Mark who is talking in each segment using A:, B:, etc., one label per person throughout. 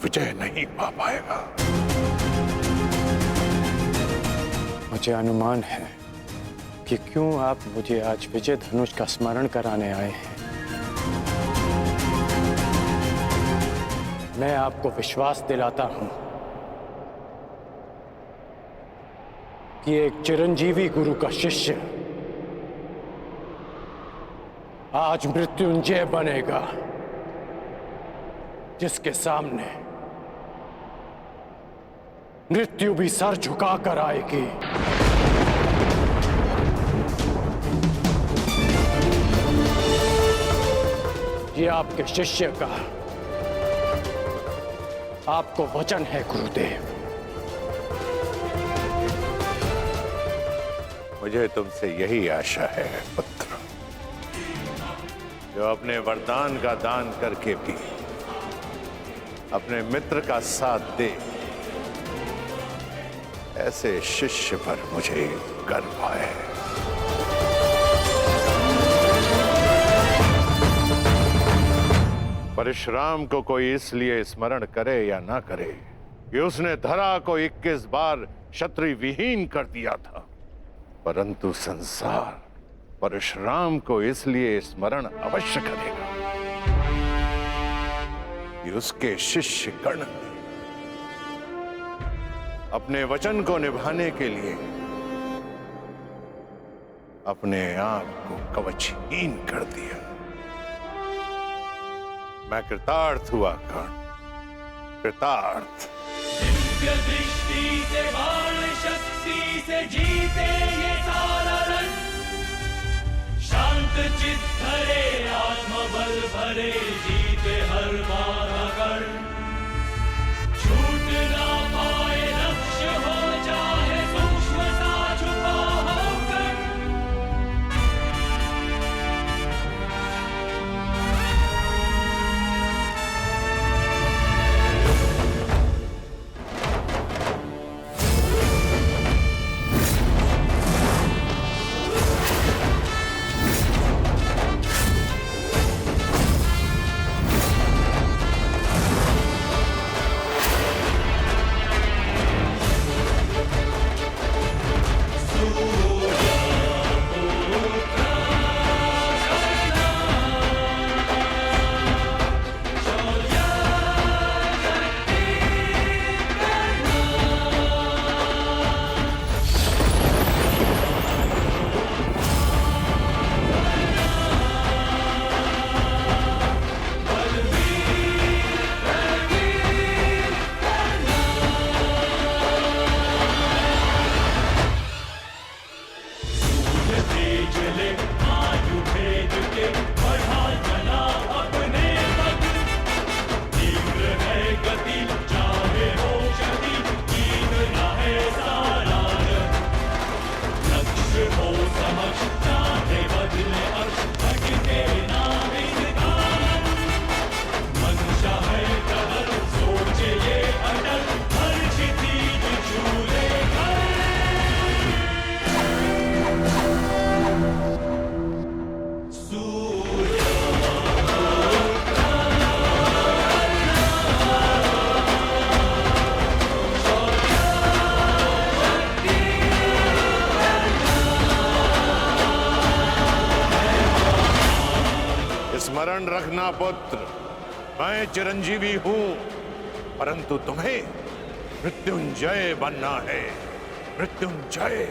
A: विजय नहीं पा पाएगा।
B: मुझे अनुमान है कि क्यों आप मुझे आज विजय धनुष का स्मरण कराने आए हैं। मैं आपको विश्वास दिलाता हूं कि एक चिरंजीवी गुरु का शिष्य आज मृत्युंजय बनेगा, जिसके सामने मृत्यु भी सर झुकाकर आएगी। ये आपके शिष्य का आपको वचन है गुरुदेव।
A: मुझे तुमसे यही आशा है पुत्र, जो अपने वरदान का दान करके भी अपने मित्र का साथ दे। ऐसे शिष्य पर मुझे गर्व है। परशुराम को कोई इसलिए स्मरण करे या ना करे कि उसने धरा को 21 बार क्षत्रिय विहीन कर दिया था, परंतु संसार परशुराम को इसलिए स्मरण अवश्य करेगा कि उसके शिष्य गण अपने वचन को निभाने के लिए अपने आप को कवचहीन कर दिया। मैं कृतार्थ हुआ कर्ण, कृतार्थ।
C: दिव्य दृष्टि से बाण शक्ति से जीते ये सारा रण, शांत चित्त धरे आत्मबल भरे जीते हर बाधा कर्ण। छूट ना पाए लक्ष्य हो चाहे सूक्ष्म सा छुपा हो कर्ण।
A: स्मरण रखना पुत्र, मैं चिरंजीवी हूं, परंतु तुम्हें मृत्युंजय बनना है। मृत्युंजय।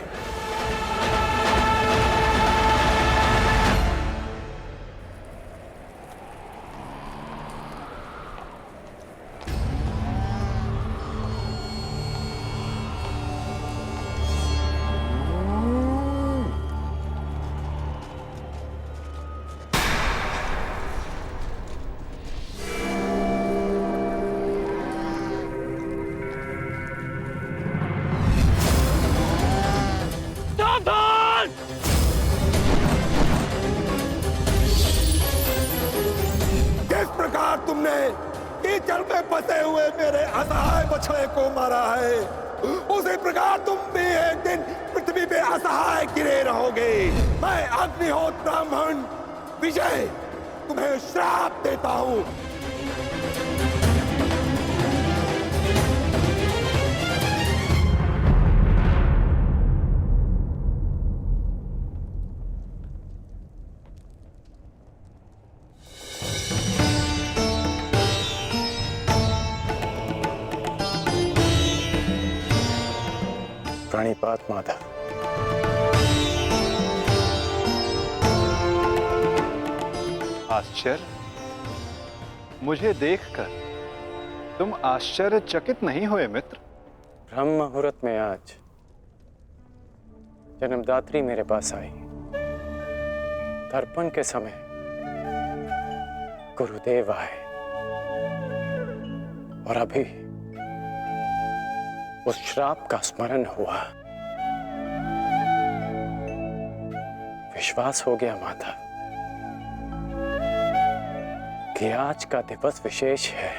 D: तुमने कीचड़ में फंसे हुए मेरे असहाय बछड़े को मारा है, उसी प्रकार तुम भी एक दिन पृथ्वी पे असहाय गिरे रहोगे। मैं अग्निहोत्र ब्राह्मण विजय तुम्हें श्राप देता हूं।
B: बात माधव।
E: आश्चर्य? मुझे देखकर तुम आश्चर्यचकित नहीं हुए मित्र?
B: ब्रह्म मुहूर्त में आज जन्मदात्री मेरे पास आई। तर्पण के समय गुरुदेव आए और अभी उस श्राप का स्मरण हुआ। विश्वास हो गया माता कि आज का दिवस विशेष है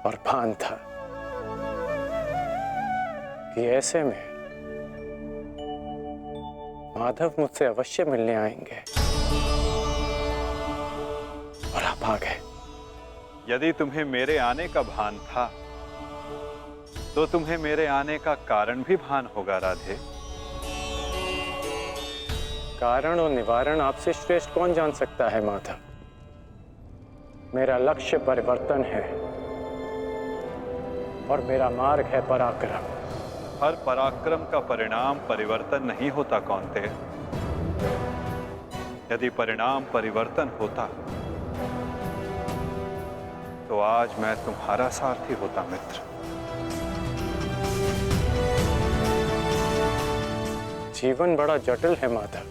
B: और भान था कि ऐसे में माधव मुझसे अवश्य मिलने आएंगे और आप आ गए।
E: यदि तुम्हें मेरे आने का भान था तो तुम्हें मेरे आने का कारण भी भान होगा राधे।
B: कारण और निवारण आपसे श्रेष्ठ कौन जान सकता है माधव। मेरा लक्ष्य परिवर्तन है और मेरा मार्ग है पराक्रम।
E: हर पराक्रम का परिणाम परिवर्तन नहीं होता कौन्ते। यदि परिणाम परिवर्तन होता तो आज मैं तुम्हारा सारथी होता मित्र।
B: जीवन बड़ा जटिल है माधव।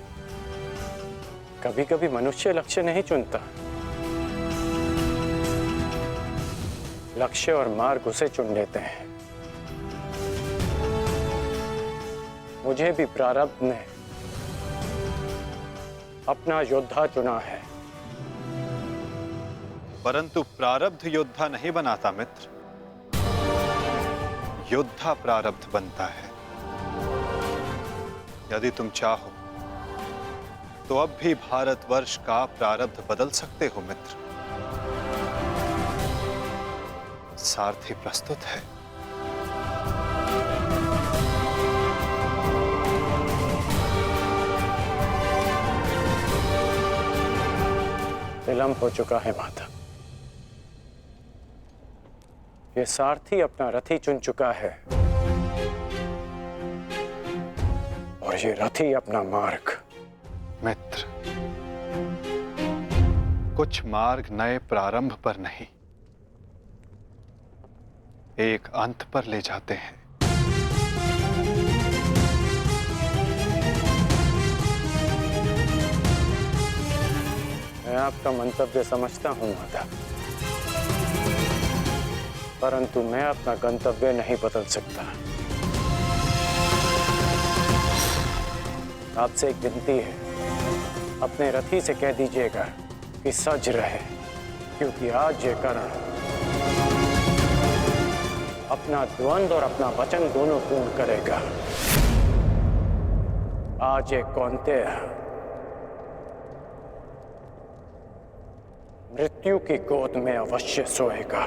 B: कभी कभी मनुष्य लक्ष्य नहीं चुनता, लक्ष्य और मार्ग उसे चुन लेते हैं। मुझे भी प्रारब्ध ने अपना योद्धा चुना है।
E: परंतु प्रारब्ध योद्धा नहीं बनाता मित्र, योद्धा प्रारब्ध बनता है। यदि तुम चाहो तो अब भी भारतवर्ष का प्रारब्ध बदल सकते हो मित्र। सारथी प्रस्तुत है।
B: विलंब हो चुका है माता। ये सारथी अपना रथी चुन चुका है और ये रथी अपना मार्ग।
E: मित्र, कुछ मार्ग नए प्रारंभ पर नहीं, एक अंत पर ले जाते हैं।
B: मैं आपका मंतव्य समझता हूं माता, परंतु मैं अपना गंतव्य नहीं बदल सकता। आपसे एक विनती है, अपने रथी से कह दीजिएगा कि सज रहे, क्योंकि आज ये करण अपना द्वंद्व और अपना वचन दोनों पूर्ण करेगा। आज ये कौन्तेय मृत्यु की गोद में अवश्य सोएगा।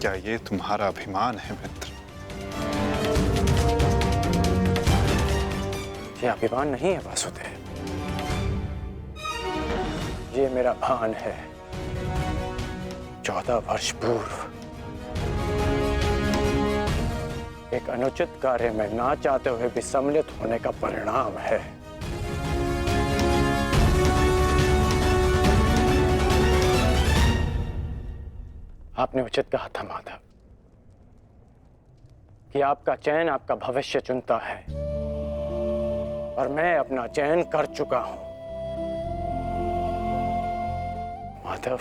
E: क्या ये तुम्हारा अभिमान है मित्र?
B: ये अभिमान नहीं है वासुदेव, ये मेरा भान है। 14 वर्ष पूर्व एक अनुचित कार्य में ना चाहते हुए भी सम्मिलित होने का परिणाम है। आपने उचित कहा था माधव कि आपका चयन आपका भविष्य चुनता है और मैं अपना चयन कर चुका हूं। माधव,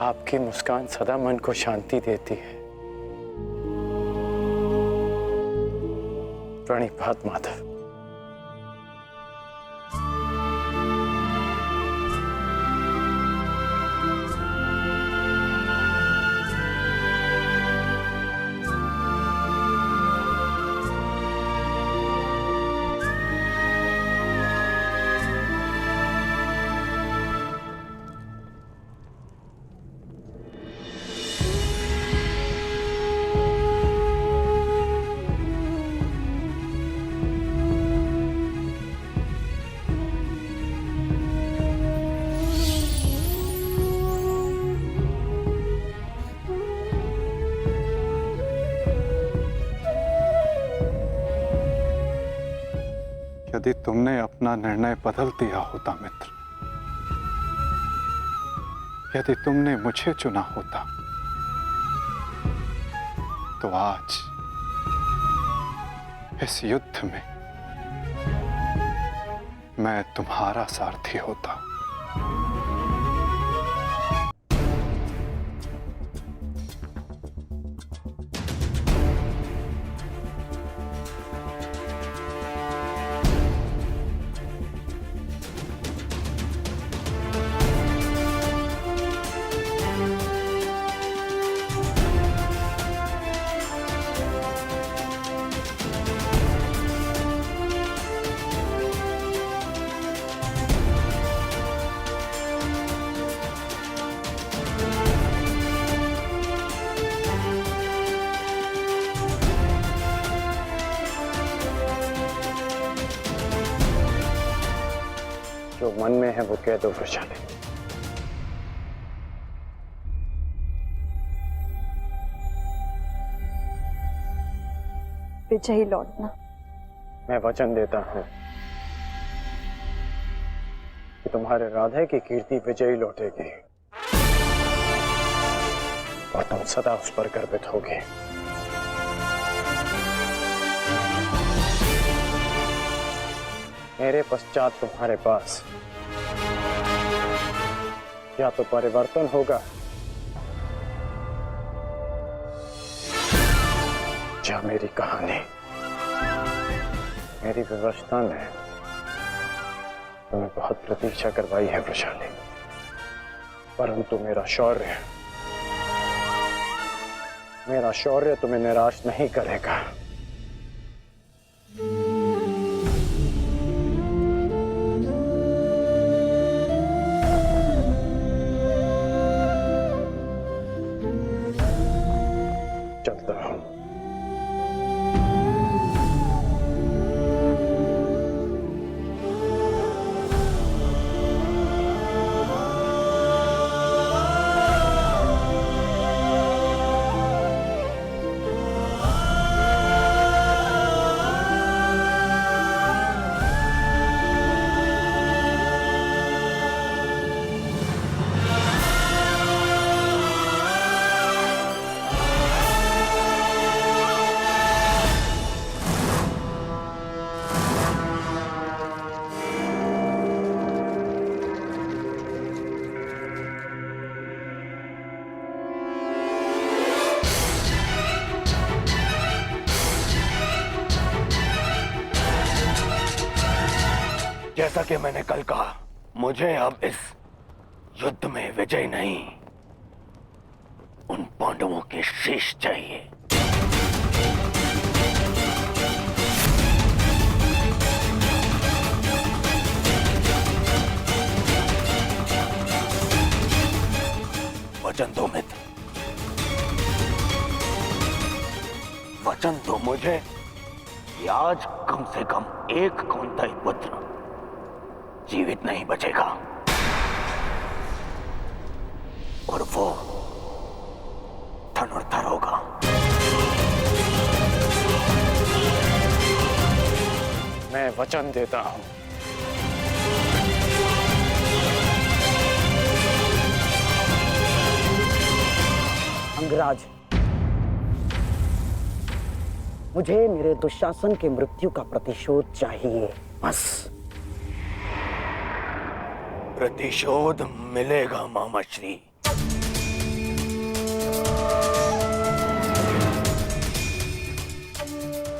B: आपकी मुस्कान सदा मन को शांति देती है। प्रणिपात माधव।
E: यदि तुमने अपना निर्णय बदल दिया होता मित्र, यदि तुमने मुझे चुना होता, तो आज इस युद्ध में मैं तुम्हारा सारथी होता।
B: जो मन में है वो कह दो वृषाली।
F: विजयी लौटना।
B: मैं वचन देता हूं कि तुम्हारे राधे की कीर्ति विजयी लौटेगी और तुम सदा उस पर गर्वित होगे। मेरे पश्चात तुम्हारे पास या तो परिवर्तन होगा या मेरी कहानी। मेरी व्यवस्था ने तुम्हें बहुत प्रतीक्षा करवाई है वृषाली, परंतु मेरा शौर्य तुम्हें निराश नहीं करेगा। चलता हूं।
D: जैसा कि मैंने कल कहा, मुझे अब इस युद्ध में विजय नहीं, उन पांडवों के शीश चाहिए। वचन दो मित्र, वचन दो मुझे कि आज कम से कम एक कौंतेय पुत्र जीवित नहीं बचेगा और वो धनुर्धर होगा।
B: मैं वचन देता हूं।
G: अंगराज, मुझे मेरे दुशासन के मृत्यु का प्रतिशोध चाहिए, बस।
D: प्रतिशोध मिलेगा मामाश्री।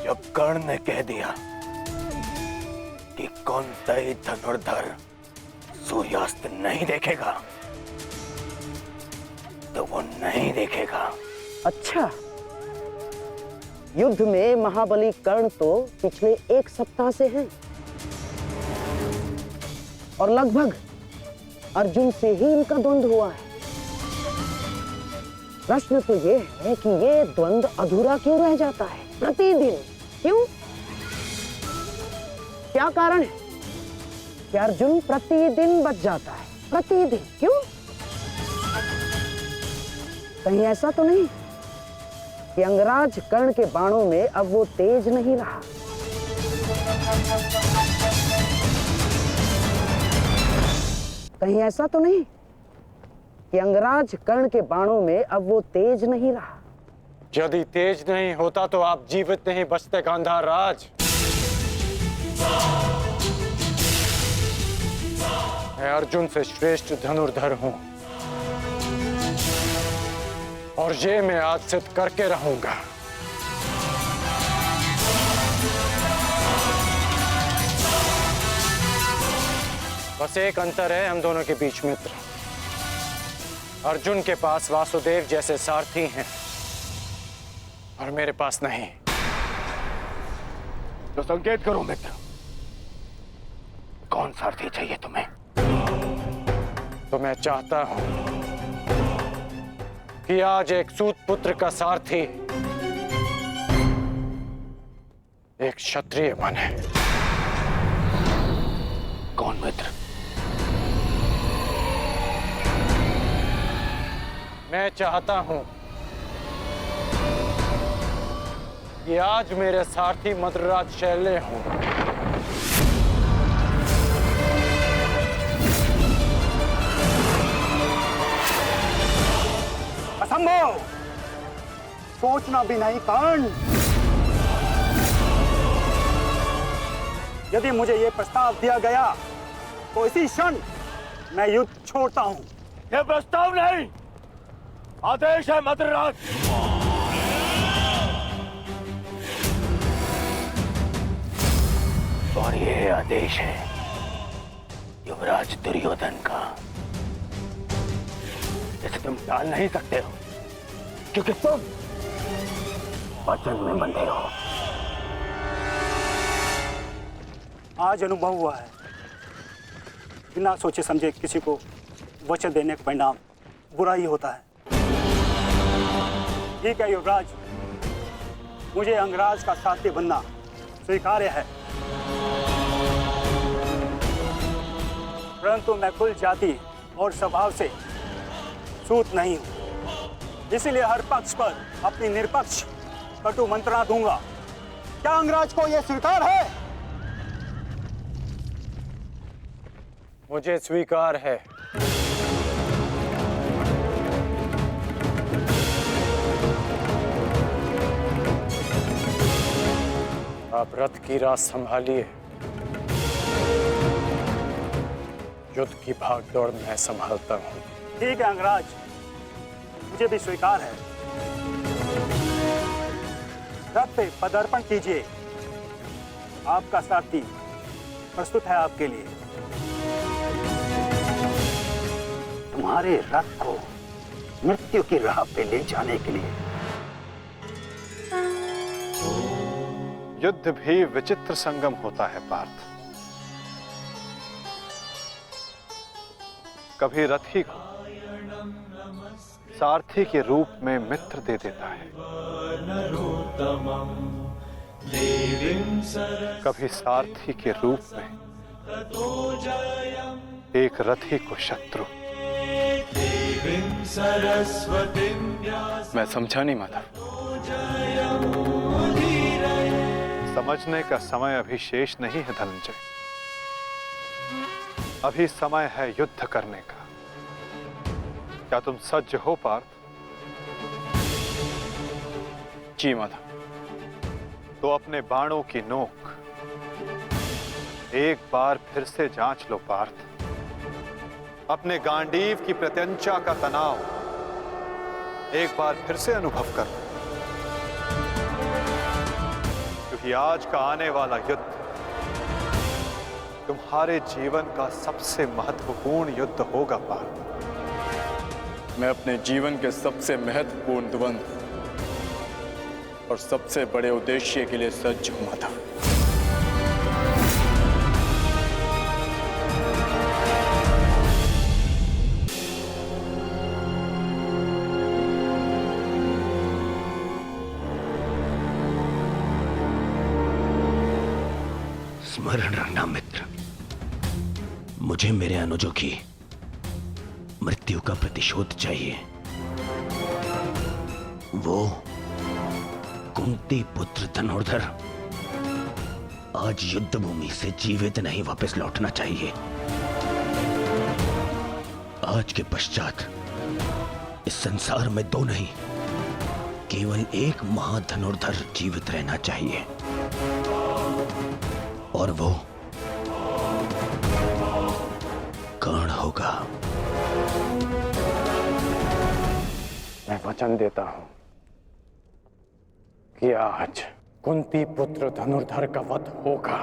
D: जब कर्ण ने कह दिया कि कौंतेय धनुर्धर सूर्यास्त नहीं देखेगा, तो वो नहीं देखेगा।
G: अच्छा, युद्ध में महाबली कर्ण तो पिछले 1 सप्ताह से हैं और लगभग अर्जुन से ही इनका द्वंद्व हुआ है। प्रश्न तो ये है कि ये द्वंद्व अधूरा क्यों रह जाता है प्रतिदिन? क्यों? क्या कारण है कि अर्जुन प्रतिदिन बच जाता है? प्रतिदिन क्यों? कहीं ऐसा तो नहीं कि अंगराज कर्ण के बाणों में अब वो तेज नहीं रहा? कहीं ऐसा तो नहीं कि अंगराज कर्ण के बाणों में अब वो तेज नहीं रहा?
B: यदि तेज नहीं होता तो आप जीवित नहीं बचते गांधार राज। मैं अर्जुन से श्रेष्ठ धनुर्धर हूं और ये मैं आज सिद्ध करके रहूंगा। बस एक अंतर है हम दोनों के बीच, मित्र। अर्जुन के पास वासुदेव जैसे सारथी हैं और मेरे पास नहीं।
A: तो संकेत करो मित्र, कौन सारथी चाहिए तुम्हें?
B: तो मैं चाहता हूं कि आज एक सूत पुत्र का सारथी एक क्षत्रिय बने।
A: कौन मित्र?
B: मैं चाहता हूं कि आज मेरे सारथी मद्रराज शैले हों।
F: असंभव, सोचना भी नहीं कर्ण। यदि मुझे यह प्रस्ताव दिया गया तो इसी क्षण मैं युद्ध छोड़ता हूं।
A: यह प्रस्ताव नहीं, आदेश है मद्रराज। और यह आदेश है युवराज दुर्योधन का। इसे तुम टाल नहीं सकते हो क्योंकि तुम वचन में बंधे हो।
F: आज अनुभव हुआ है, बिना सोचे समझे किसी को वचन देने का परिणाम बुरा ही होता है। ठीक है युवराज, मुझे अंगराज का साथी बनना स्वीकार्य है, परंतु मैं कुल जाति और स्वभाव से सूत नहीं हूं, इसीलिए हर पक्ष पर अपनी निरपक्ष कटु मंत्रणा दूंगा। क्या अंगराज को यह स्वीकार है?
B: मुझे स्वीकार है। आप रथ की राह संभालिए, युद्ध की भागदौड़ मैं संभालता हूं।
F: ठीक है अंगराज, मुझे भी स्वीकार है। रथ पे पदार्पण कीजिए, आपका सारथी प्रस्तुत है आपके लिए। तुम्हारे रथ को मृत्यु की राह पे ले जाने के लिए।
E: युद्ध भी विचित्र संगम होता है पार्थ। कभी रथी को सारथी के रूप में मित्र दे देता है, कभी सारथी के रूप में एक रथी को शत्रु।
B: मैं समझा नहीं माधव।
E: समझने का समय अभी शेष नहीं है धनंजय। अभी समय है युद्ध करने का। क्या तुम सज्ज हो पार्थ?
B: जी माधव।
E: तो अपने बाणों की नोक एक बार फिर से जांच लो पार्थ। अपने गांडीव की प्रत्यंचा का तनाव एक बार फिर से अनुभव कर, क्योंकि आज का आने वाला युद्ध तुम्हारे जीवन का सबसे महत्वपूर्ण युद्ध होगा पार्थ।
B: मैं अपने जीवन के सबसे महत्वपूर्ण द्वंद्व और सबसे बड़े उद्देश्य के लिए सज्ज हूं माधव।
H: स्मरण रखना मित्र, मुझे मेरे अनुजों की मृत्यु का प्रतिशोध चाहिए। वो कुंती पुत्र धनुर्धर आज युद्ध भूमि से जीवित नहीं वापस लौटना चाहिए। आज के पश्चात इस संसार में दो नहीं, केवल एक महाधनुर्धर जीवित रहना चाहिए, और वो कर्ण होगा।
F: मैं वचन देता हूं कि आज कुंती पुत्र धनुर्धर का वध होगा।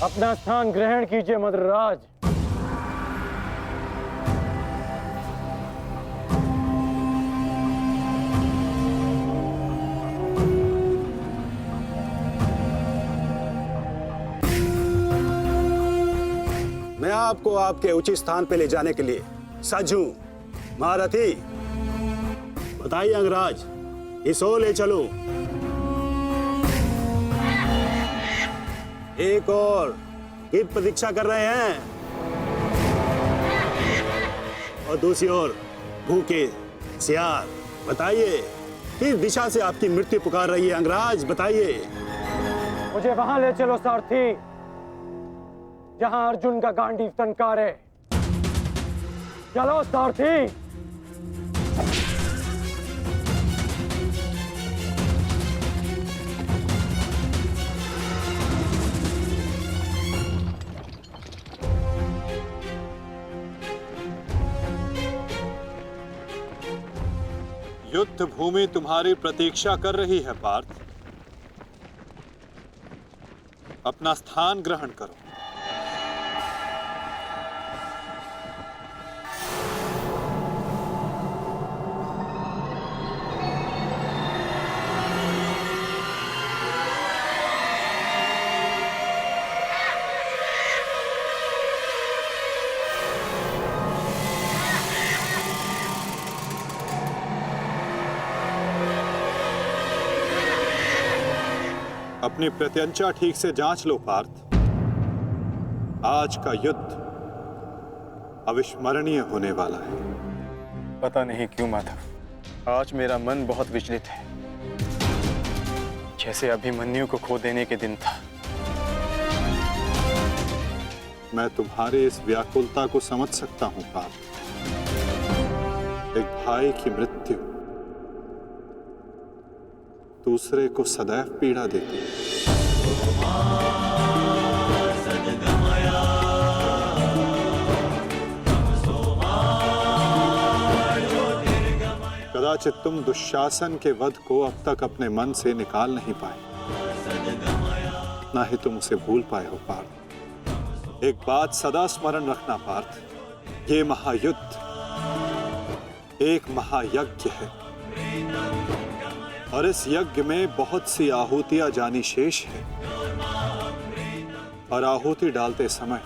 F: अपना स्थान ग्रहण कीजिए मद्रराज।
I: मैं आपको आपके उचित स्थान पे ले जाने के लिए सज्ज हूं। महारथी, बताइए अंगराज, इस ओर ले चलो। एक और की प्रतीक्षा कर रहे हैं, और दूसरी ओर भूखे सियार। बताइए किस दिशा से आपकी मृत्यु पुकार रही है अंगराज, बताइए।
F: मुझे वहां ले चलो सारथी, जहां अर्जुन का गांडीव टंकार है। चलो सारथी।
E: युद्ध भूमि तुम्हारी प्रतीक्षा कर रही है पार्थ। अपना स्थान ग्रहण करो। अपनी प्रत्यंचा ठीक से जांच लो पार्थ। आज का युद्ध अविस्मरणीय होने वाला है।
B: पता नहीं क्यों माधव, आज मेरा मन बहुत विचलित है, जैसे अभिमन्यु को खो देने के दिन था।
E: मैं तुम्हारे इस व्याकुलता को समझ सकता हूं पार्थ। एक भाई की मृत्यु दूसरे को सदैव पीड़ा देती है। कदाचित तुम दुशासन के वध को अब तक अपने मन से निकाल नहीं पाए, ना ही तुम उसे भूल पाए हो पार्थ। एक बात सदा स्मरण रखना पार्थ, ये महायुद्ध एक महायज्ञ है, और इस यज्ञ में बहुत सी आहुतियां जानी शेष है। और आहुति डालते समय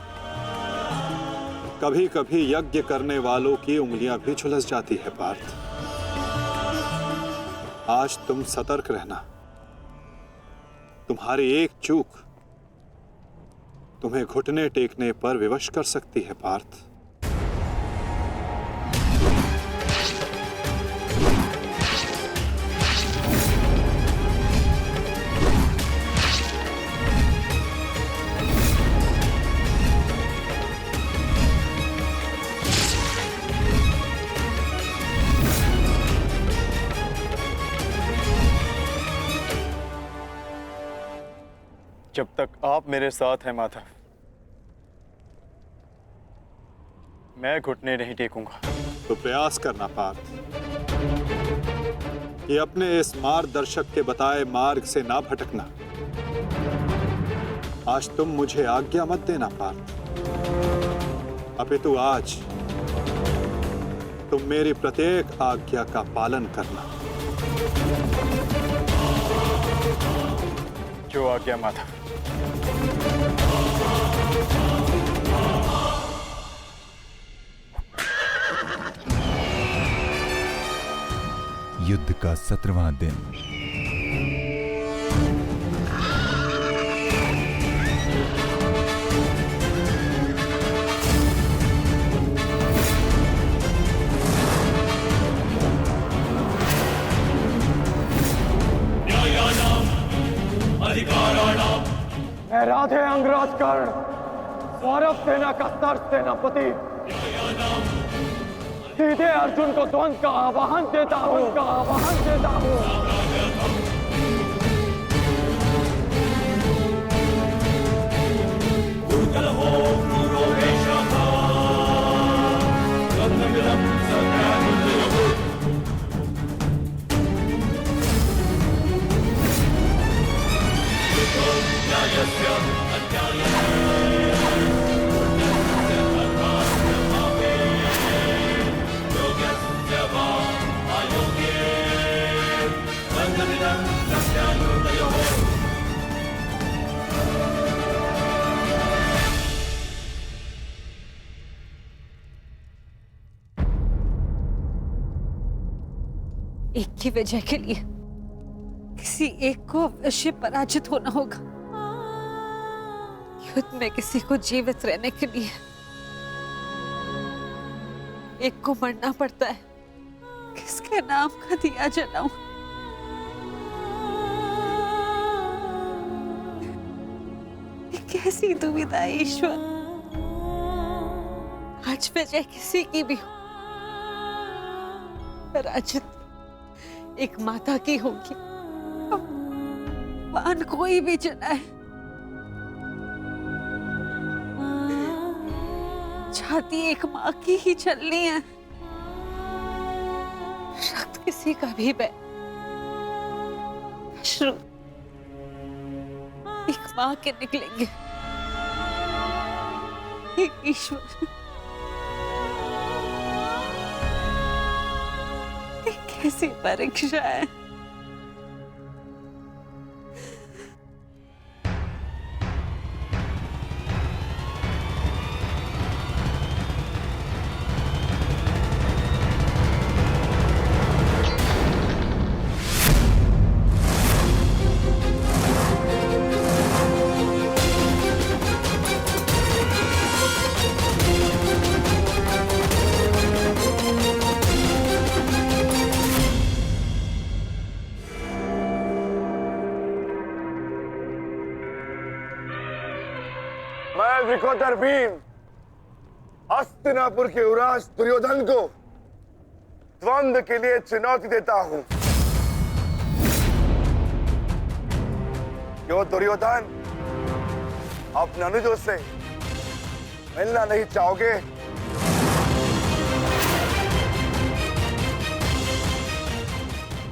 E: कभी कभी यज्ञ करने वालों की उंगलियां भी झुलस जाती है पार्थ। आज तुम सतर्क रहना। तुम्हारी एक चूक तुम्हें घुटने टेकने पर विवश कर सकती है पार्थ।
B: जब तक आप मेरे साथ हैं माधव, मैं घुटने नहीं टेकूंगा।
E: तो प्रयास करना पार्थ कि अपने इस मार्गदर्शक के बताए मार्ग से ना भटकना। आज तुम मुझे आज्ञा मत देना पार्थ, अपितु आज तुम मेरी प्रत्येक आज्ञा का पालन करना।
B: जो आज्ञा माधव।
J: युद्ध का 17वां दिन।
F: मैं राधे अंगराज कर्ण सौरभ सेना का सर सेनापति सीधे अर्जुन को द्वंद का आवाहन देता हूं।
J: एक की वजह के लिए किसी एक को अवश्य पराजित होना होगा। युद्ध में किसी को जीवित रहने के लिए एक को मरना पड़ता है। किसके नाम का दिया जलाऊं? ये कैसी दुविधा है ईश्वर। आज वजह किसी की भी हो, पराजित एक माता की होगी। बाण कोई भी चलाए, छाती एक माँ की ही चलनी है। रक्त किसी का भी बहे, अश्रु एक माँ के निकलेंगे। हे ईश्वर, कैसी परीक्षा है।
D: मैं विकोधर भीम हस्तिनापुर के युवराज दुर्योधन को द्वंद्व के लिए चुनौती देता हूं। क्यों दुर्योधन, अपने अनुजों से मिलना नहीं चाहोगे?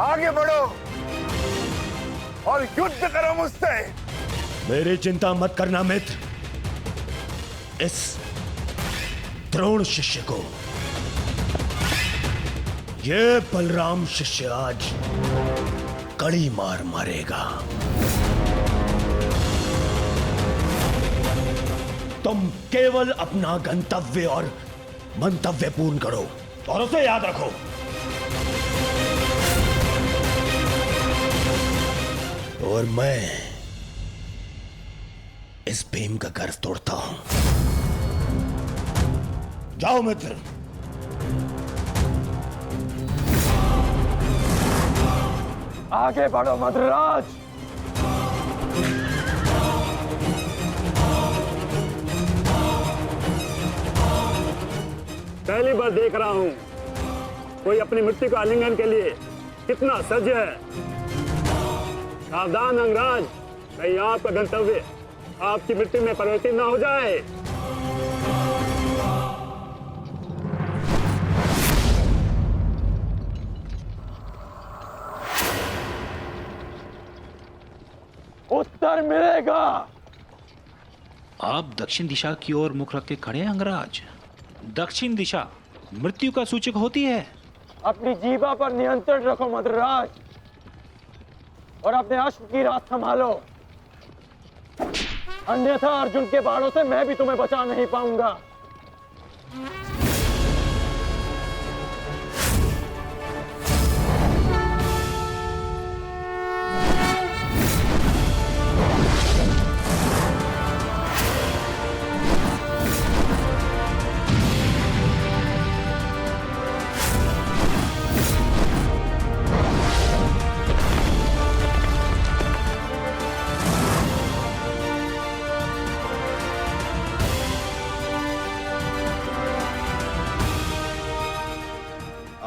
D: आगे बढ़ो और युद्ध करो मुझसे।
H: मेरी चिंता मत करना मित्र। इस द्रोण शिष्य को, ये बलराम शिष्य आज कड़ी मार मारेगा। तुम केवल अपना गंतव्य और मंतव्य पूर्ण करो और उसे याद रखो। और मैं इस भीम का गर्व तोड़ता हूं। जाओ मित्र।
F: आगे बढ़ो मद्रराज।
I: पहली बार देख रहा हूं कोई अपनी मृत्यु का आलिंगन के लिए कितना सज्ज है। सावधान अंगराज, कहीं आपका गंतव्य आपकी मृत्यु में परिवर्तित न हो जाए।
F: उत्तर मिलेगा।
K: आप दक्षिण दिशा की ओर मुख रख के खड़े हैं अंगराज। दक्षिण दिशा मृत्यु का सूचक होती है।
F: अपनी जीवा पर नियंत्रण रखो मद्रराज, और अपने अश्व की रात संभालो, अन्यथा अर्जुन के बाणों से मैं भी तुम्हें बचा नहीं पाऊंगा।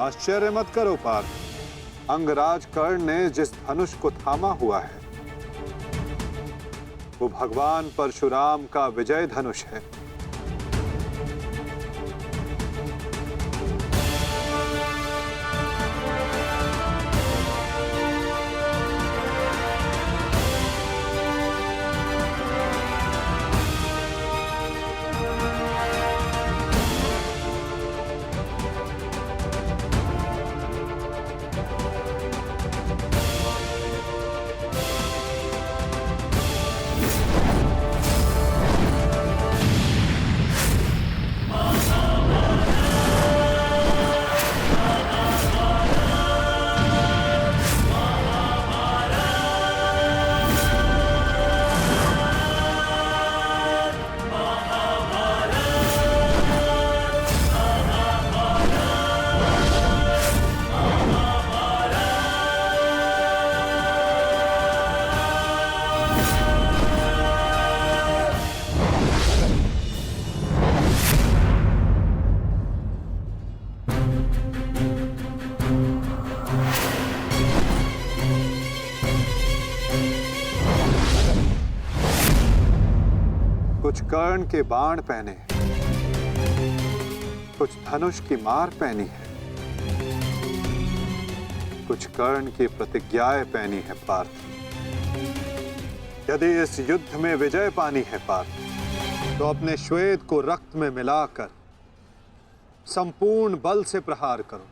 E: आश्चर्य मत करो पार्थ, अंगराज कर्ण ने जिस धनुष को थामा हुआ है वो भगवान परशुराम का विजय धनुष है। कुछ कर्ण के बाण पहने हैं, कुछ धनुष की मार पहनी है, कुछ कर्ण की प्रतिज्ञाएं पहनी है पार्थ। यदि इस युद्ध में विजय पानी है पार्थ, तो अपने श्वेत को रक्त में मिलाकर संपूर्ण बल से प्रहार करो।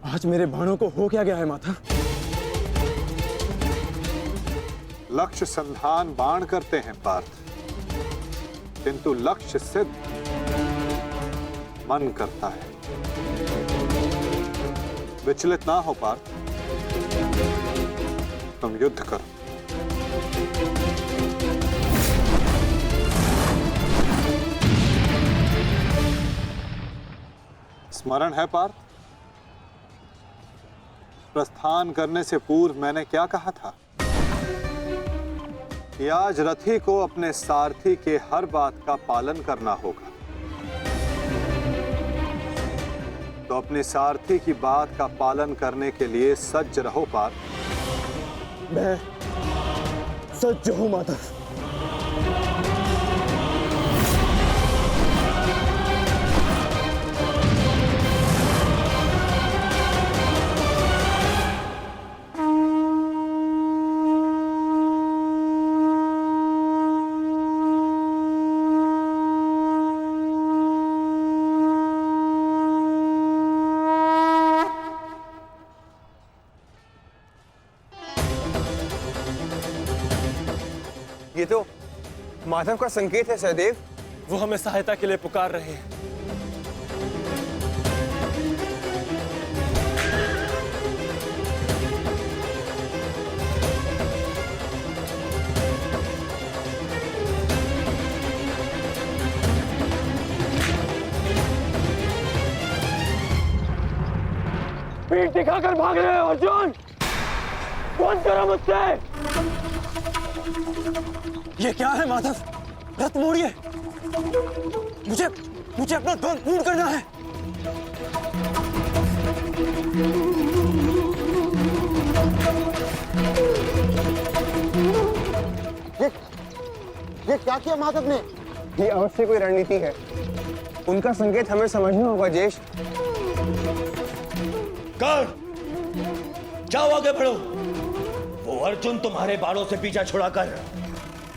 F: आज मेरे बाणों को हो क्या गया है माता?
E: लक्ष्य संधान बाण करते हैं पार्थ, किंतु लक्ष्य सिद्ध मन करता है। विचलित ना हो पार्थ, तुम युद्ध करो। स्मरण है पार्थ, प्रस्थान करने से पूर्व मैंने क्या कहा था कि आज रथी को अपने सारथी के हर बात का पालन करना होगा। तो अपने सारथी की बात का पालन करने के लिए सज्ज रहो पार्थ।
F: मैं सज्ज हूं माता।
L: ये तो माधव का संकेत है सहदेव।
F: वो हमें सहायता के लिए पुकार रहे हैं। पीठ दिखाकर भाग रहे हो अर्जुन, बंद करो मुझसे। ये क्या है माधव? रथ मोड़िए, मुझे अपना ध्वज पूर्ण करना है।
L: ये क्या किया माधव ने? ये अवश्य कोई रणनीति है। उनका संकेत हमें समझना होगा ज्येष्ठ।
H: जाओ आगे बढ़ो। वो अर्जुन तुम्हारे बाणों से पीछा छुड़ाकर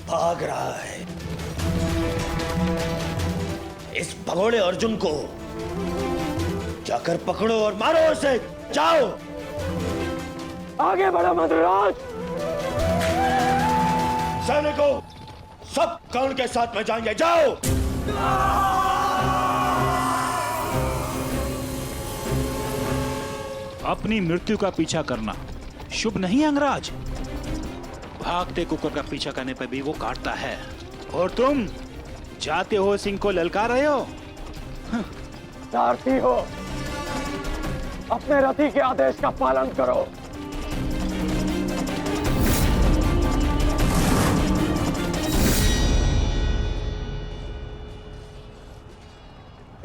H: भाग रहा है। इस भगोड़े अर्जुन को जाकर पकड़ो और मारो उसे। जाओ
F: आगे बढ़ो मंत्रीराज।
H: सैनिकों, सब कर्ण के साथ में जाएंगे। जाओ।
K: अपनी मृत्यु का पीछा करना शुभ नहीं अंगराज। भागते कुकुर का पीछा करने पर भी वो काटता है, और तुम जाते हो सिंह को ललकार रहे हो।
F: सारथी हो, अपने रथी के आदेश का पालन करो।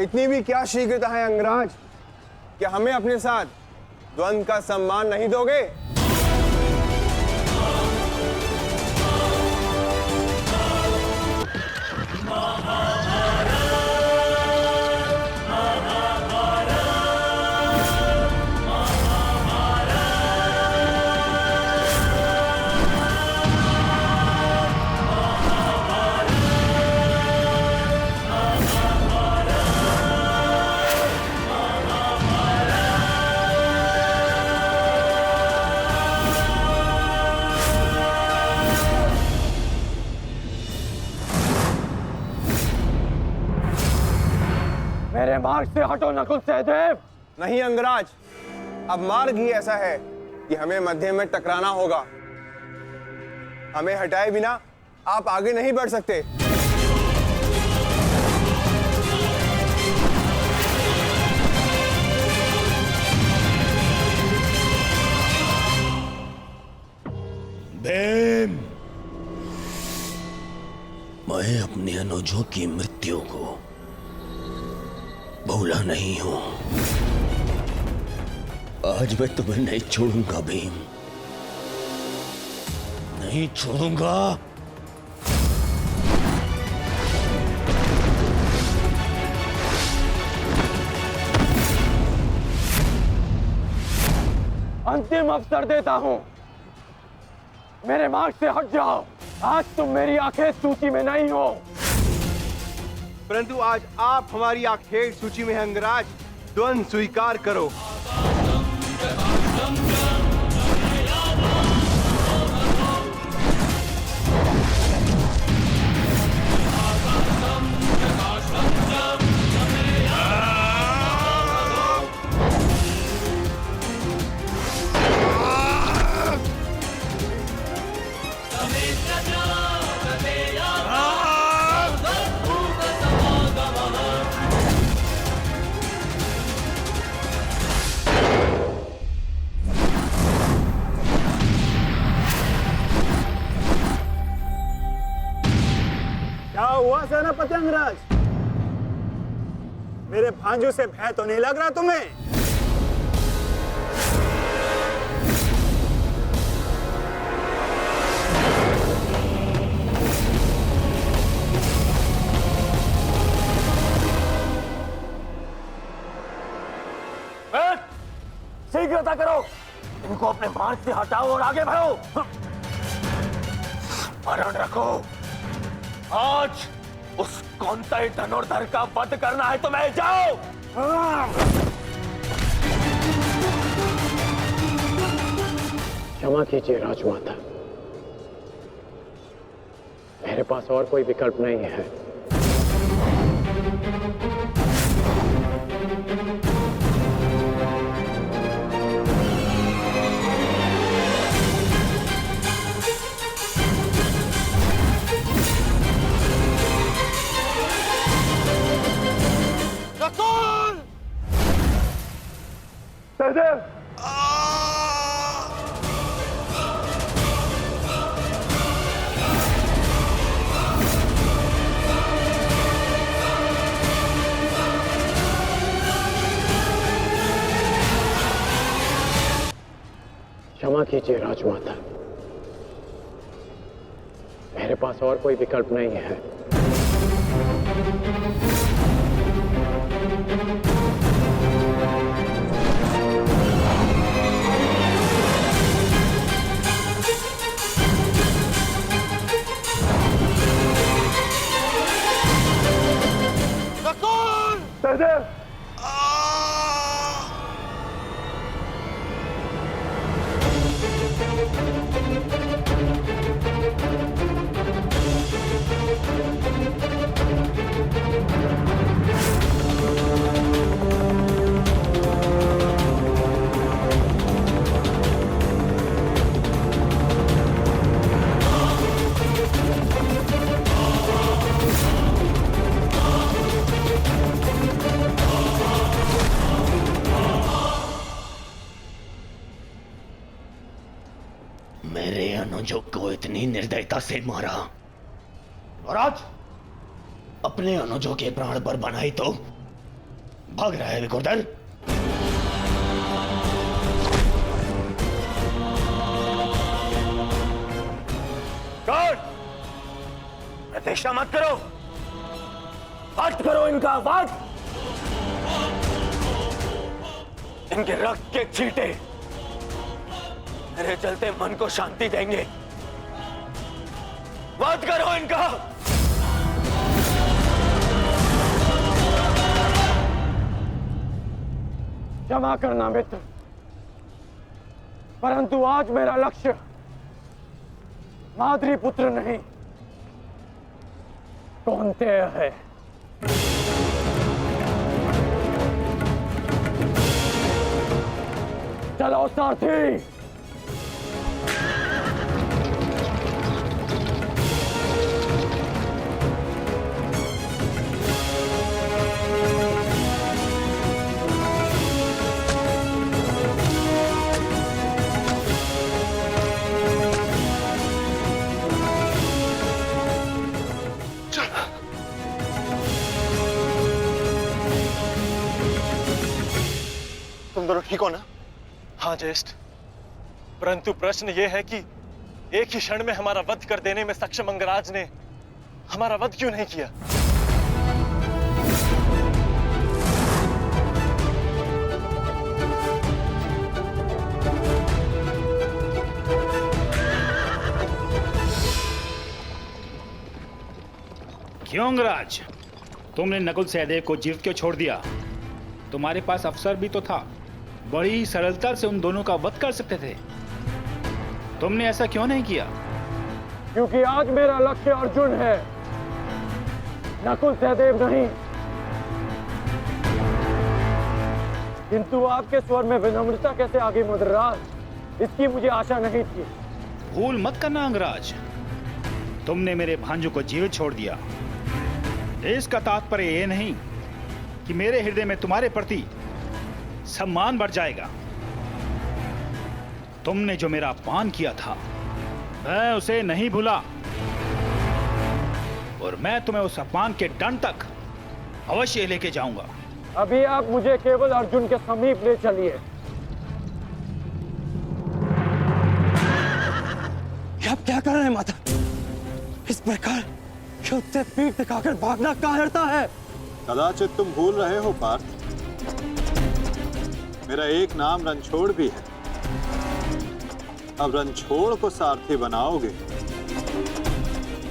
L: इतनी भी क्या शीघ्रता है अंगराज कि हमें अपने साथ द्वंद्व का सम्मान नहीं दोगे?
F: मेरे मार्ग से हटो नकुल सहदेव।
L: नहीं अंगराज, अब मार्ग ही ऐसा है कि हमें मध्य में टकराना होगा। हमें हटाए बिना आप आगे नहीं बढ़ सकते।
H: भीम, मैं अपने अनुजों की मृत्यु को भूला नहीं हूं। आज मैं तुम्हें नहीं छोड़ूंगा भीम, नहीं छोड़ूंगा।
F: अंतिम अवसर देता हूं, मेरे मार्ग से हट जाओ। आज तुम मेरी आखेट सूची में नहीं हो,
L: परंतु आज आप हमारी आखेट सूची में हैं अंगराज। द्वंद्व स्वीकार करो।
I: क्या हुआ सेनापति अंगराज? मेरे भांजू से भय तो नहीं लग रहा तुम्हें?
F: शीघ्रता करो, इनको अपने मार्ग से हटाओ और आगे बढ़ो। स्मरण रखो, आज उस कौंतई धनुर्धर का वध करना है तुम्हें। जाओ। क्षमा कीजिए राजमाता, मेरे पास और कोई विकल्प नहीं है। सहदेव, क्षमा कीजिए राजमाता, मेरे पास और कोई विकल्प नहीं है। सहदेव,
H: मेरे अनुजों को इतनी निर्दयता से मारा और आज अपने अनुजों के प्राण पर बनाई तो भाग रहा है विकुर्दर।
I: प्रतीक्षा मत करो, वध करो इनका वध। इनके रक्त के छींटे मेरे चलते मन को शांति देंगे। वध करो इनका।
F: क्षमा करना मित्र, परंतु आज मेरा लक्ष्य माद्री पुत्र नहीं कौन्तेय है। चलो सारथी।
B: तुम दोनों ठीक हो ना?
M: हाँ ज्येष्ठ, परंतु प्रश्न यह है कि एक ही क्षण में हमारा वध कर देने में सक्षम अंगराज ने हमारा वध क्यों नहीं किया?
K: क्यों अंगराज, तुमने नकुल सहदेव को जीवित क्यों छोड़ दिया? तुम्हारे पास अवसर भी तो था, बड़ी सरलता से उन दोनों का वध कर सकते थे। तुमने ऐसा क्यों नहीं किया?
F: क्योंकि आज मेरा लक्ष्य अर्जुन है, नकुल सहदेव नहीं। किंतु आपके स्वर में विनम्रता कैसे आ गई मद्राज, इसकी मुझे आशा नहीं थी।
K: भूल मत करना अंगराज, तुमने मेरे भांजों को जीवित छोड़ दिया। इसका तात्पर्य यह नहीं कि मेरे हृदय में तुम्हारे प्रति सम्मान बढ़ जाएगा। तुमने जो मेरा अपमान किया था मैं उसे नहीं भूला, और मैं तुम्हें उस अपमान के दंड तक अवश्य लेके जाऊंगा।
F: अभी आप मुझे केवल अर्जुन के समीप ले चलिए।
I: आप क्या कर रहे हैं माता? इस प्रकार युद्ध से पीठ दिखाकर भागना कायरता है।
E: कदाचित तुम भूल रहे हो पार्थ, मेरा एक नाम रणछोड़ भी है। अब रणछोड़ को सारथी बनाओगे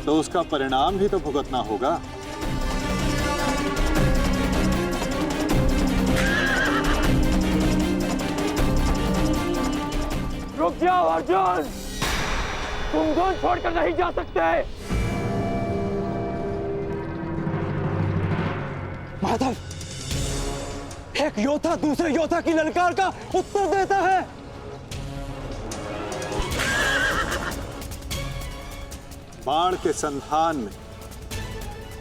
E: तो उसका परिणाम भी तो भुगतना होगा।
F: रुक जाओ अर्जुन, तुम दोनों छोड़कर नहीं जा सकते।
I: माधव, एक योद्धा दूसरे योद्धा की ललकार का उत्तर देता है।
E: बाण के संधान में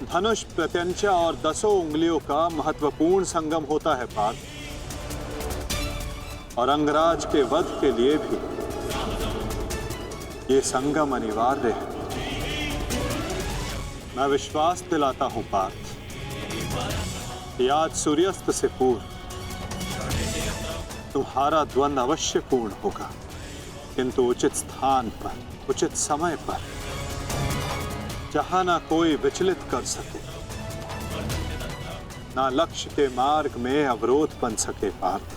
E: धनुष, प्रत्यंचा और 10 उंगलियों का महत्वपूर्ण संगम होता है पार्थ, और अंगराज के वध के लिए भी ये संगम अनिवार्य है। मैं विश्वास दिलाता हूं पार्थ, आज सूर्यास्त से पूर्व तुम्हारा द्वंद्व अवश्य पूर्ण होगा, किंतु उचित स्थान पर, उचित समय पर, जहां ना कोई विचलित कर सके, ना लक्ष्य के मार्ग में अवरोध बन सके पार्थ।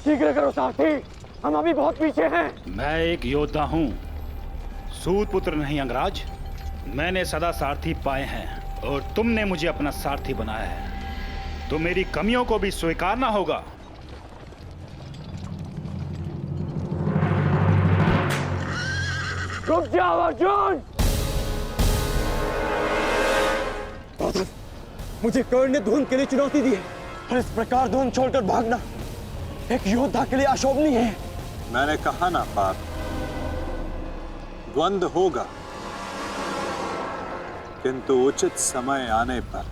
F: शीघ्र करो साथी, हम अभी बहुत पीछे हैं।
K: मैं एक योद्धा हूं, सूत पुत्र नहीं अंगराज। मैंने सदा सारथी पाए हैं और तुमने मुझे अपना सारथी बनाया है, तो मेरी कमियों को भी स्वीकारना होगा।
F: रुक जाओ अर्जुन।
I: मुझे कर्ण ने धुन के लिए चुनौती दी है, और इस प्रकार धुन छोड़कर भागना एक योद्धा के लिए अशोभनीय है।
E: मैंने कहा ना पार्थ, द्वंद्व होगा, किंतु उचित समय आने पर।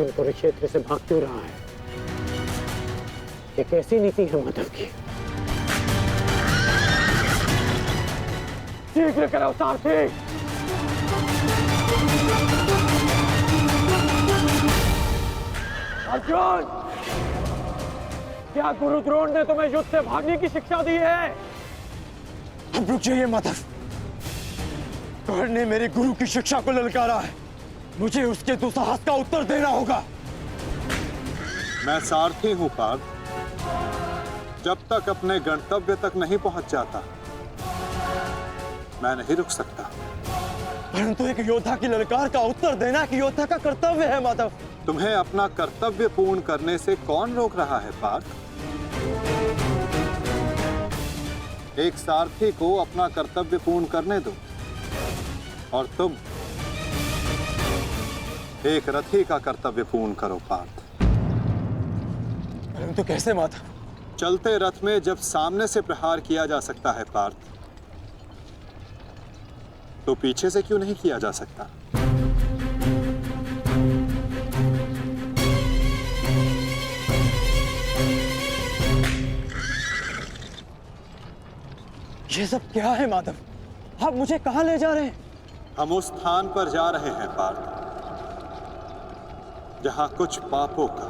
F: अर्जुन कुरुक्षेत्र से भाग क्यों रहा है? ये कैसी नीति है माधव की? शीघ्र करो सारथी। अर्जुन, क्या गुरु द्रोण ने तुम्हें युद्ध से भागने की शिक्षा दी है?
B: अब रुक जाइए माधव। कर्ण ने मेरे गुरु की शिक्षा को ललकारा है, मुझे उसके दुस्साहस का उत्तर देना होगा।
E: मैं सारथी हूं पार्थ। जब तक अपने गंतव्य तक नहीं पहुंच जाता मैं नहीं रुक सकता।
B: परंतु एक योद्धा की ललकार का उत्तर देना कि योद्धा का कर्तव्य है माधव।
E: तुम्हें अपना कर्तव्य पूर्ण करने से कौन रोक रहा है पार्थ? एक सारथी को अपना कर्तव्य पूर्ण करने दो और तुम एक रथी का कर्तव्य पूर्ण करो पार्थ।
B: परंतु कैसे माधव?
E: चलते रथ में जब सामने से प्रहार किया जा सकता है पार्थ, तो पीछे से क्यों नहीं किया जा सकता?
B: ये सब क्या है माधव? आप मुझे कहां ले जा रहे हैं?
E: हम उस स्थान पर जा रहे हैं पार्थ जहां कुछ पापों का,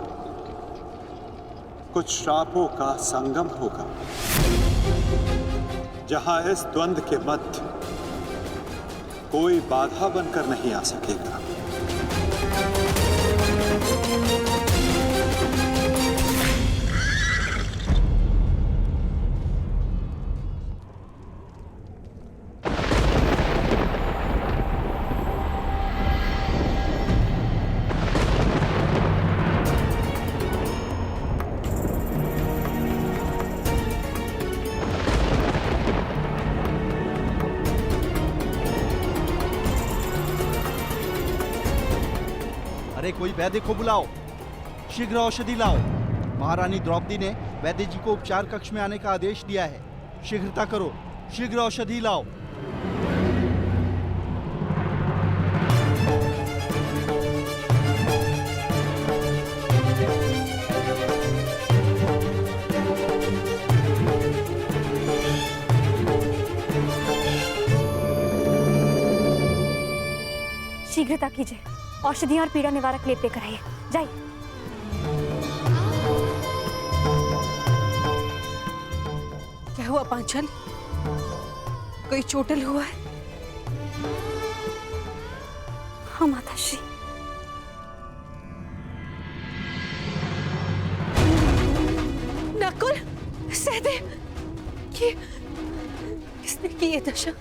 E: कुछ श्रापों का संगम होगा, जहां इस द्वंद्व के मध्य कोई बाधा बनकर नहीं आ सकेगा।
N: अरे कोई वैद्य को बुलाओ, शीघ्र औषधि लाओ। महारानी द्रौपदी ने वैद्य जी को उपचार कक्ष में आने का आदेश दिया है। शीघ्रता करो, शीघ्र औषधि लाओ।
O: शीघ्रता कीजिए, औषधियां और पीड़ा निवारक लेप लेकर आइए। जाइए।
J: क्या हुआ पांचाली? कोई चोटिल हुआ है?
O: हाँ माताश्री।
J: नकुल, सहदेव, किसने की ये दशा?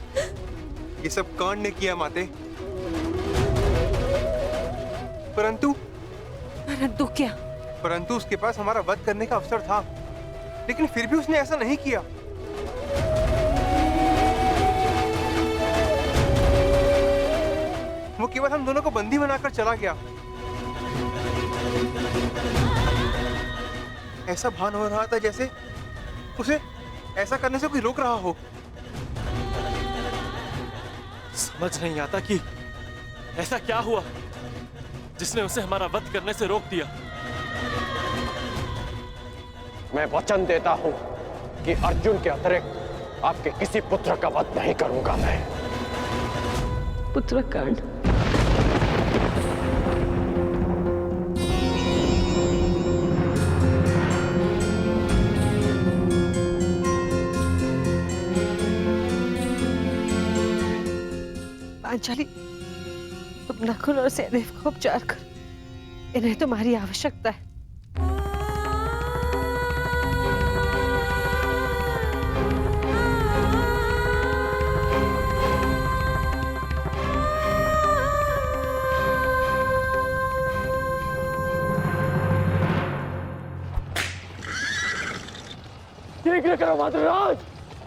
L: ये सब कर्ण ने किया माते। परंतु
J: क्या?
L: परंतु उसके पास हमारा वध करने का अवसर था, लेकिन फिर भी उसने ऐसा नहीं किया। वो केवल हम दोनों को बंदी बनाकर चला गया। ऐसा भान हो रहा था जैसे उसे ऐसा करने से कोई रोक रहा हो।
M: समझ नहीं आता कि ऐसा क्या हुआ जिसने उसे हमारा वध करने से रोक दिया।
F: मैं वचन देता हूं कि अर्जुन के अतिरिक्त आपके किसी पुत्र का वध नहीं करूंगा मैं।
J: पुत्र कांड? पांचाली, तुम नकुल और सहदेव को उपचार कर, इन्हें तुम्हारी आवश्यकता है।
F: शीघ्र करो माधवराज।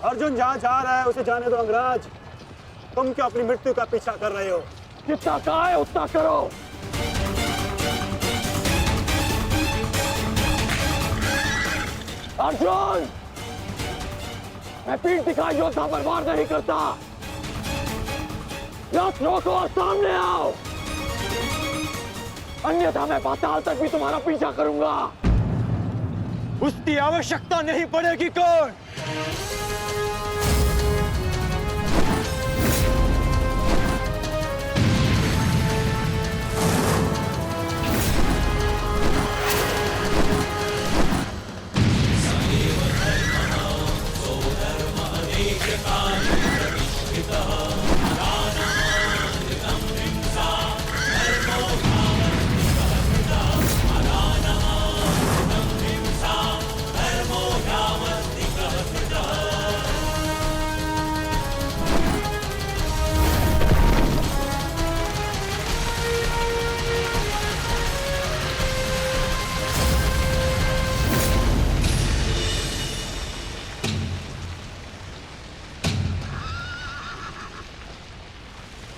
F: अर्जुन जहां जा रहा है उसे जाने दो अंगराज। तुम क्यों अपनी मृत्यु का पीछा कर रहे हो? जितना कहा है उतना करो। अर्जुन, मैं पीठ दिखाई योद्धा पर वार नहीं करता। रथ रोको और सामने आओ।
G: अन्यथा मैं पाताल तक भी तुम्हारा पीछा करूंगा।
B: उसकी आवश्यकता नहीं पड़ेगी कौन?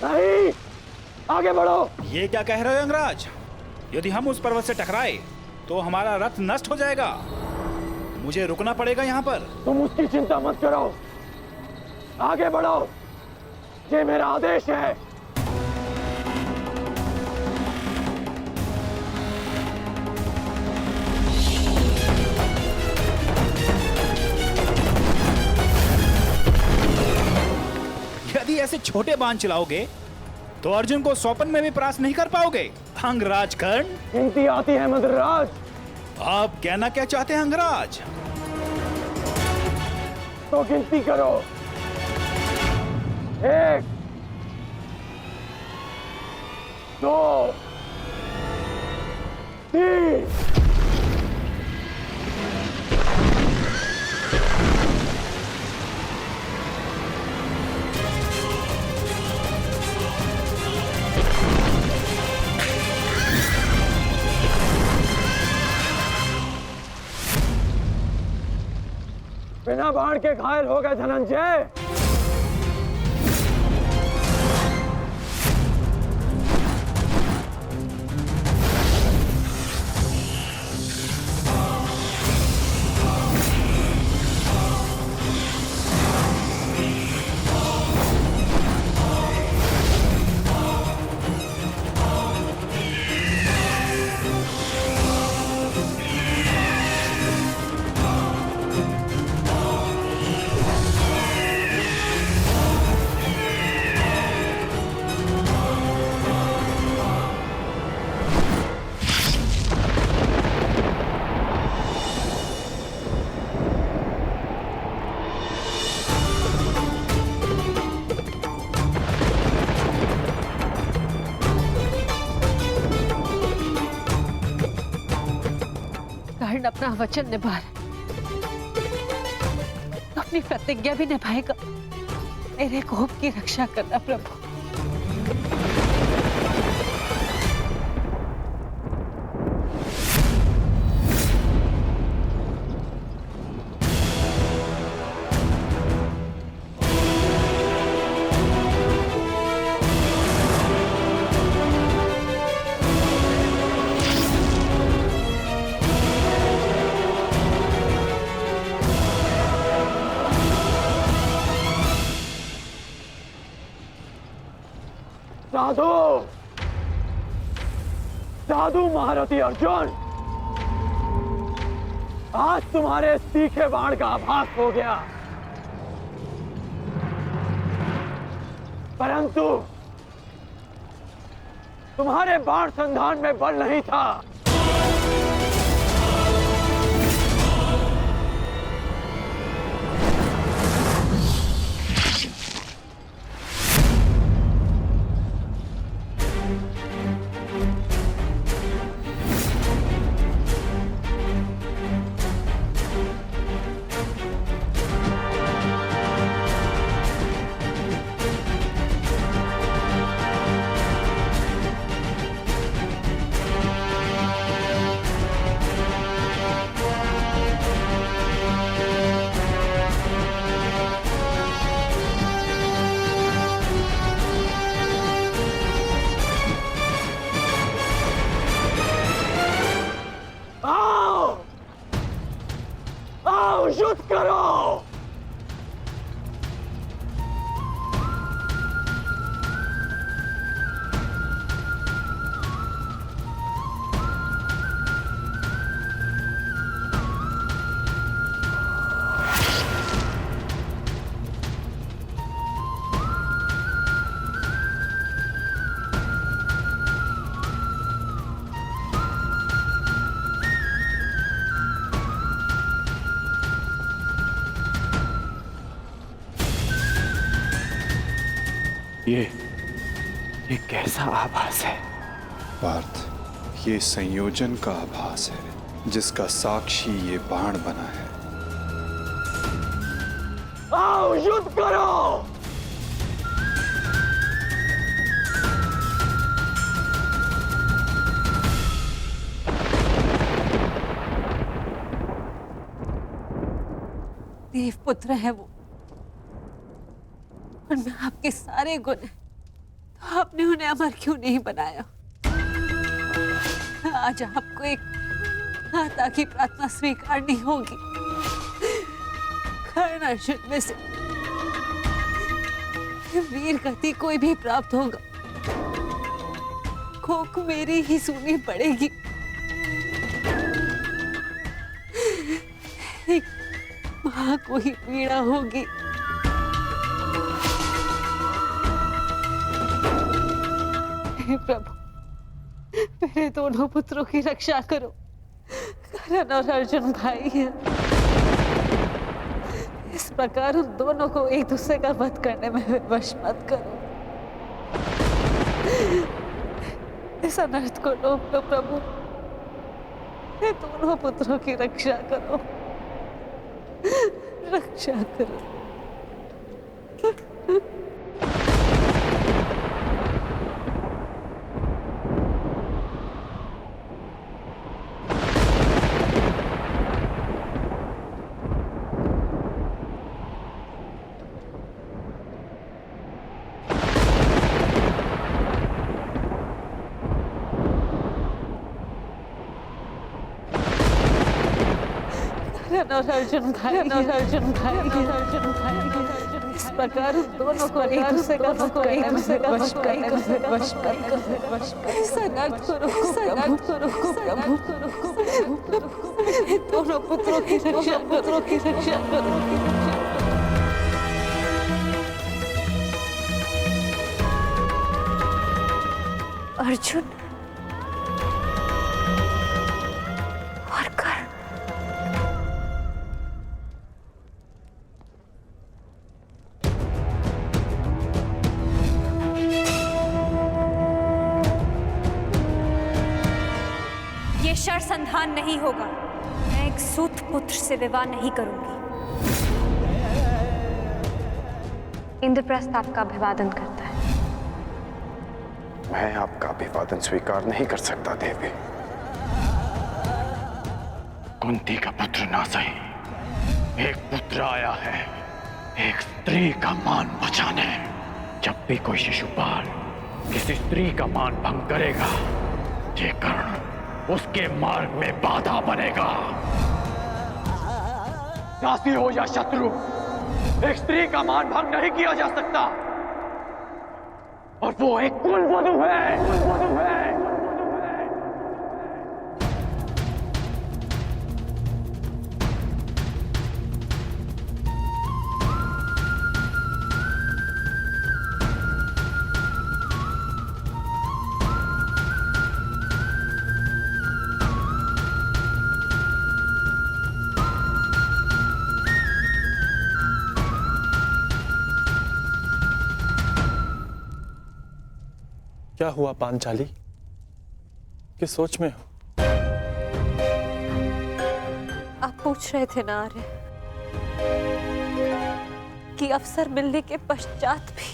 G: नहीं, आगे बढ़ो।
K: ये क्या कह रहे हो अंगराज? यदि हम उस पर्वत से टकराए तो हमारा रथ नष्ट हो जाएगा। मुझे रुकना पड़ेगा यहाँ पर।
G: तुम उसकी चिंता मत करो, आगे बढ़ो, ये मेरा आदेश है।
K: यदि ऐसे छोटे बाण चलाओगे तो अर्जुन को स्वपन में भी परास्त नहीं कर पाओगे। अंगराज कर्ण,
G: गिनती आती है मद्रराज।
K: आप कहना क्या चाहते हैं अंगराज?
G: तो गिनती करो। 1 2 3। बिना बाण के घायल हो गए धनंजय।
J: कर्ण अपना वचन निभा रहा है, अपनी प्रतिज्ञा भी निभाएगा। मेरे कोप की रक्षा करना प्रभु।
G: साधु, साधु महारथी अर्जुन, आज तुम्हारे तीखे बाण का आभास हो गया, परंतु तुम्हारे बाण संधान में बल नहीं था।
B: ये कैसा आभास है?
E: पार्थ, ये संयोजन का आभास है जिसका साक्षी ये बाण बना है।
C: आओ युद्ध करो।
J: देव पुत्र है वो, और मैं आपके सारे गुण हैं, तो आपने उन्हें अमर क्यों नहीं बनाया? आज आपको एक माता की प्रार्थना स्वीकारनी होगी। कर्ण अर्जुन में से वीर गति कोई भी प्राप्त होगा, कोक मेरी ही सुननी पड़ेगी। एक मां को ही पीड़ा होगी। हे प्रभु, मेरे दोनों पुत्रों की रक्षा करो। कर्ण और अर्जुन भाई हैं। इस प्रकार उन दोनों को एक दूसरे का वध करने में विवश मत करो। इस अनर्थ को रोक लो प्रभु। मेरे दोनों पुत्रों की रक्षा करो, रक्षा करो। और अर्जुन भाई, इस प्रकार दोनों को एक दूसरे का वश दोनों पुत्रों की रक्षा करो।
O: अर्जुन और कर्ण। ये शरसंधान नहीं होगा। मैं एक सूत पुत्र से विवाह नहीं करूंगी। इंद्रप्रस्थ आपका अभिवादन करता है।
P: मैं आपका अभिवादन स्वीकार नहीं कर सकता देवी। कुंती का पुत्र ना सही, एक पुत्र आया है एक स्त्री का मान बचाने। जब भी कोई शिशुपाल किसी स्त्री का मान भंग करेगा, ये कर्ण उसके मार्ग में बाधा बनेगा। दासी हो या शत्रु, एक स्त्री का मान भंग नहीं किया जा सकता, और वो एक कुलवधू है।
M: क्या हुआ पांचाली? किस सोच में हो?
J: आप पूछ रहे थे ना आर्य कि अवसर मिलने के पश्चात भी